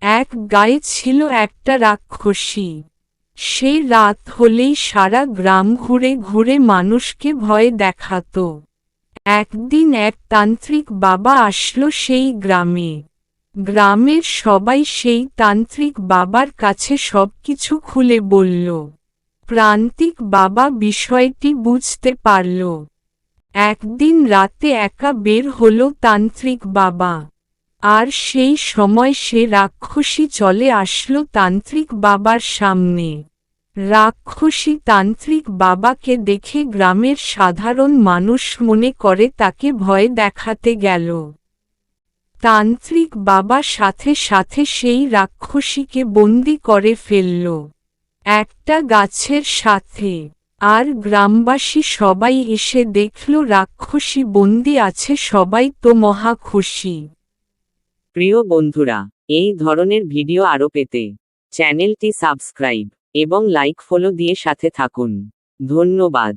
এক গায়ে ছিল একটা রাক্ষসী। সে রাত হলেই সারা গ্রাম ঘুরে ঘুরে মানুষকে ভয় দেখাতো। একদিন এক তান্ত্রিক বাবা আসলো সেই গ্রামে। গ্রামের সবাই সেই তান্ত্রিক বাবার কাছে সবকিছু খুলে বলল। প্রান্তিক বাবা বিষয়টি বুঝতে পারল। একদিন রাতে একা বের হলো তান্ত্রিক বাবা। আর সেই সময় সে রাক্ষসী চলে আসলো তান্ত্রিক বাবার সামনে। রাক্ষসী তান্ত্রিক বাবাকে দেখে গ্রামের সাধারণ মানুষ মনে করে তাকে ভয় দেখাতে গেল। তান্ত্রিক বাবা সাথে সাথে সেই রাক্ষসীকে বন্দি করে ফেলল একটা গাছের সাথে। আর গ্রামবাসী সবাই এসে দেখল রাক্ষসী বন্দি আছে, সবাই তো মহা খুশি। প্রিয় বন্ধুরা, এই ধরনের ভিডিও আরও পেতে চ্যানেলটি সাবস্ক্রাইব এবং লাইক ফলো দিয়ে সাথে থাকুন। ধন্যবাদ।